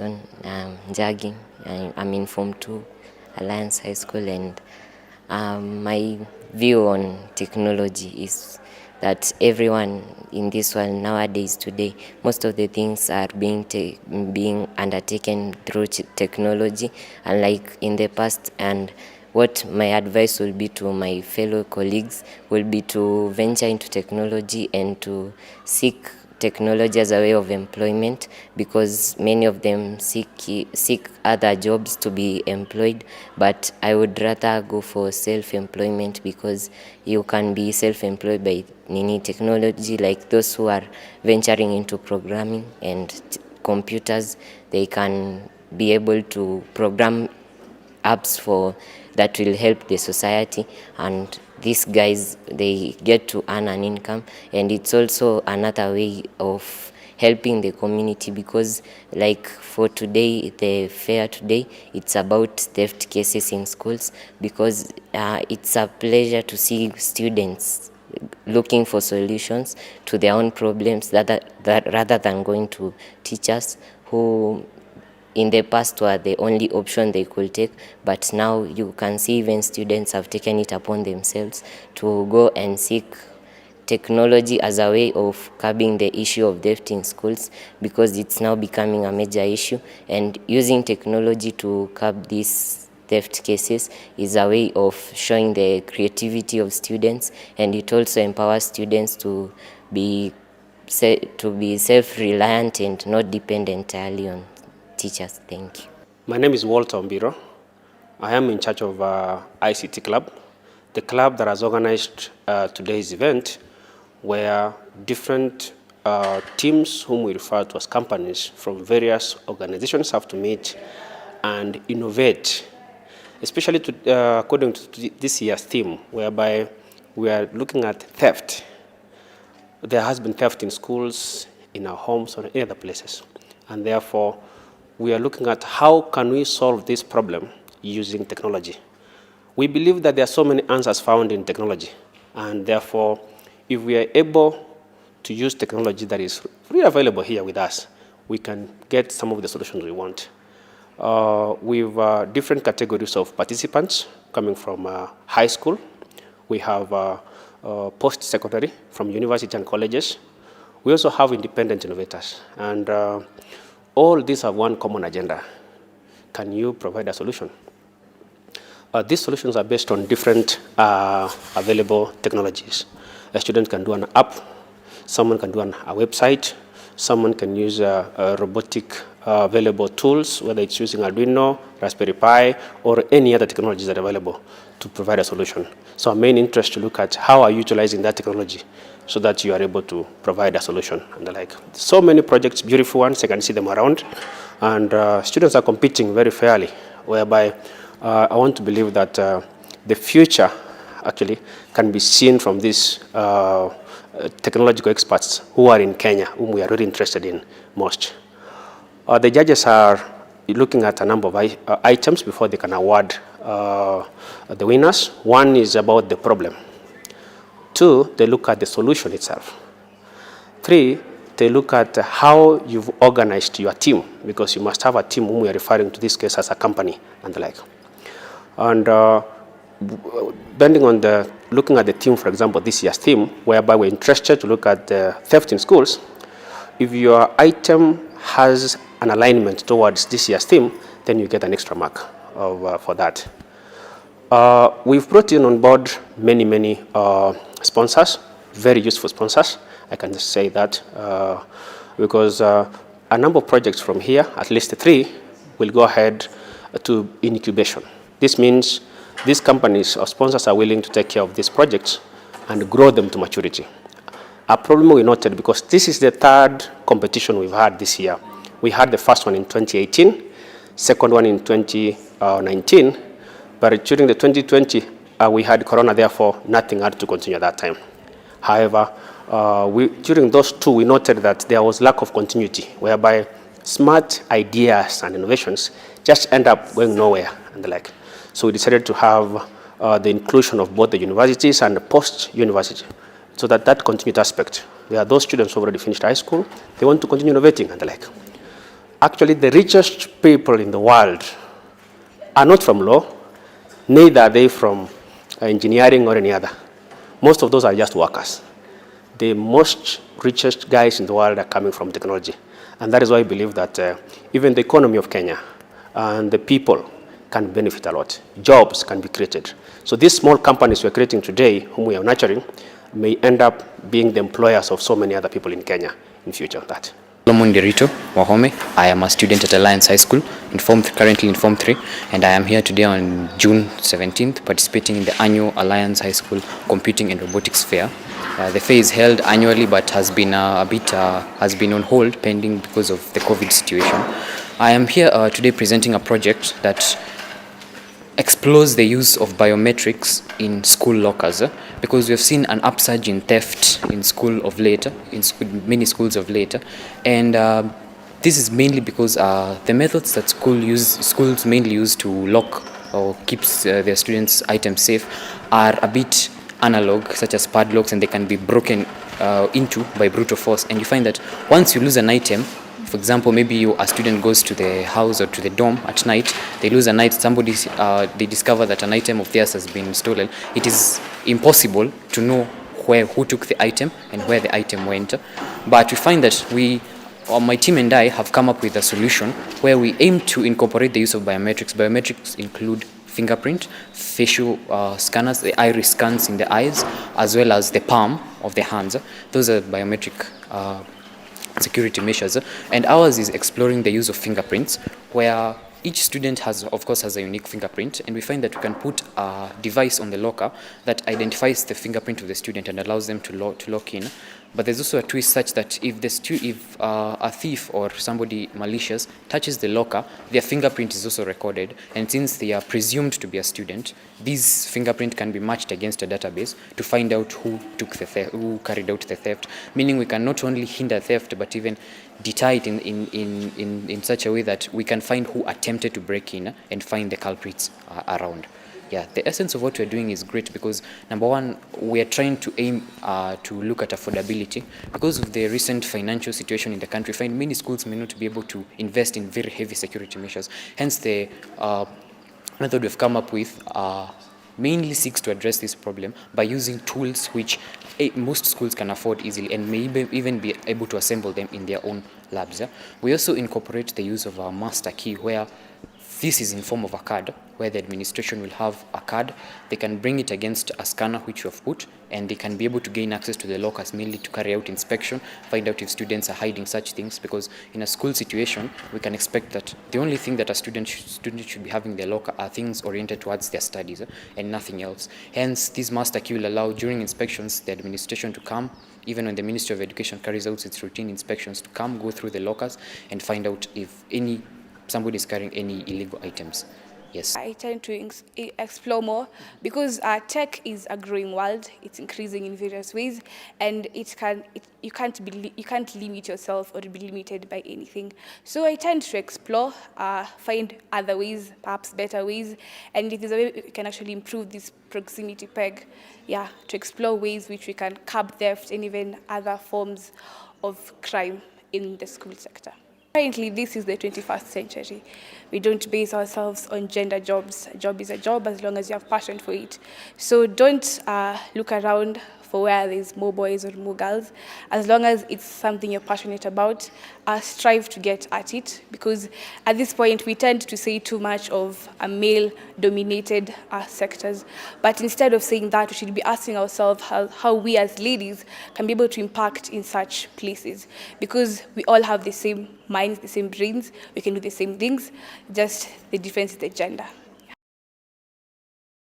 Ashton Njagi. I'm in Form 2, Alliance High School, and my view on technology is that everyone in this world nowadays, today, most of the things are being undertaken through technology, unlike in the past. And what my advice will be to my fellow colleagues will be to venture into technology and to seek technology as a way of employment, because many of them seek other jobs to be employed, but I would rather go for self-employment, because you can be self-employed by technology, like those who are venturing into programming and computers. They can be able to program apps that will help the society, and these guys, they get to earn an income, and it's also another way of helping the community, because like for today, the fair today, it's about theft cases in schools, because it's a pleasure to see students looking for solutions to their own problems rather than going to teachers who in the past were the only option they could take, but now you can see even students have taken it upon themselves to go and seek technology as a way of curbing the issue of theft in schools, because it's now becoming a major issue, and using technology to curb these theft cases is a way of showing the creativity of students, and it also empowers students to be self-reliant and not dependent entirely on teachers. Thank you. My name is Walter Ombiro. I am in charge of ICT Club, the club that has organized today's event, where different teams, whom we refer to as companies from various organizations, have to meet and innovate, especially according to this year's theme, whereby we are looking at theft. There has been theft in schools, in our homes, or in other places, and therefore we are looking at how can we solve this problem using technology. We believe that there are so many answers found in technology, and therefore, if we are able to use technology that is really available here with us, we can get some of the solutions we want. We have different categories of participants coming from high school. We have post-secondary from university and colleges. We also have independent innovators, and all these have one common agenda. Can you provide a solution? These solutions are based on different available technologies. A student can do an app, someone can do a website, someone can use robotic available tools, whether it's using Arduino, Raspberry Pi, or any other technologies that are available to provide a solution. So our main interest to look at how are you utilizing that technology so that you are able to provide a solution and the like. So many projects, beautiful ones, I can see them around, and students are competing very fairly, whereby I want to believe that the future actually can be seen from these technological experts who are in Kenya, whom we are really interested in most. The judges are looking at a number of items before they can award the winners. One is about the problem. 2, they look at the solution itself. 3, they look at how you've organized your team, because you must have a team, whom we are referring to this case as a company and the like. And depending on looking at the team, for example, this year's theme, whereby we're interested to look at the theft in schools, if your item has an alignment towards this year's theme, then you get an extra mark for that. We've brought in on board many sponsors, very useful sponsors. I can just say that because a number of projects from here, at least 3, will go ahead to incubation. This means these companies or sponsors are willing to take care of these projects and grow them to maturity. A problem we noted, because this is the 3rd competition we've had this year. We had the first one in 2018, second one in 2019, but during the 2020, we had Corona, therefore nothing had to continue at that time. However, during those 2, we noted that there was lack of continuity, whereby smart ideas and innovations just end up going nowhere and the like. So we decided to have the inclusion of both the universities and the post-university, so that continued aspect. There are those students who already finished high school, they want to continue innovating and the like. Actually, the richest people in the world are not from law, neither are they from engineering or any other. Most of those are just workers. The most richest guys in the world are coming from technology. And that is why I believe that even the economy of Kenya and the people can benefit a lot. Jobs can be created. So these small companies we're creating today, whom we are nurturing, may end up being the employers of so many other people in Kenya in future. That. Solomon Derito Wahome. I am a student at Alliance High School, currently in Form 3, and I am here today on June 17th participating in the annual Alliance High School Computing and Robotics Fair. The fair is held annually but has been has been on hold pending because of the COVID situation. I am here today presenting a project that explores the use of biometrics in school lockers because we have seen an upsurge in theft in many schools of late, and this is mainly because the methods that schools mainly use to lock or keeps their students' items safe are a bit analog, such as padlocks, and they can be broken into by brute force. And you find that once you lose an item, for example, maybe a student goes to the house or to the dorm at night, they lose a night, they discover that an item of theirs has been stolen. It is impossible to know who took the item and where the item went. But we find that my team and I have come up with a solution where we aim to incorporate the use of biometrics. Biometrics include fingerprint, facial scanners, the iris scans in the eyes, as well as the palm of the hands. Those are biometric security measures, and ours is exploring the use of fingerprints, where each student has a unique fingerprint, and we find that we can put a device on the locker that identifies the fingerprint of the student and allows them to lock in. But there's also a twist such that if a thief or somebody malicious touches the locker, their fingerprint is also recorded, and since they are presumed to be a student, these fingerprint can be matched against a database to find out who carried out the theft. Meaning we can not only hinder theft but even deter it in such a way that we can find who attempted to break in and find the culprits around. Yeah, the essence of what we're doing is great because, number one, we are trying to aim to look at affordability. Because of the recent financial situation in the country, find many schools may not be able to invest in very heavy security measures. Hence, the method we've come up with mainly seeks to address this problem by using tools which most schools can afford easily and may even be able to assemble them in their own labs. We also incorporate the use of our master key, where this is in form of a card, where the administration will have a card. They can bring it against a scanner which you have put, and they can be able to gain access to the lockers mainly to carry out inspection, find out if students are hiding such things, because in a school situation, we can expect that the only thing that a student should be having in their locker are things oriented towards their studies and nothing else. Hence, this master key will allow during inspections the administration to come, even when the Ministry of Education carries out its routine inspections, to come, go through the lockers and find out if somebody is carrying any illegal items. Yes. I tend to explore more because tech is a growing world. It's increasing in various ways, and you can't limit yourself or be limited by anything. So I tend to explore, find other ways, perhaps better ways, and if there's a way we can actually improve this proximity peg, to explore ways which we can curb theft and even other forms of crime in the school sector. Currently, this is the 21st century. We don't base ourselves on gender jobs. A job is a job as long as you have passion for it. So don't look around for where there's more boys or more girls. As long as it's something you're passionate about, strive to get at it, because at this point we tend to say too much of male-dominated sectors. But instead of saying that, we should be asking ourselves how we as ladies can be able to impact in such places, because we all have the same minds, the same brains, we can do the same things, just the difference is the gender.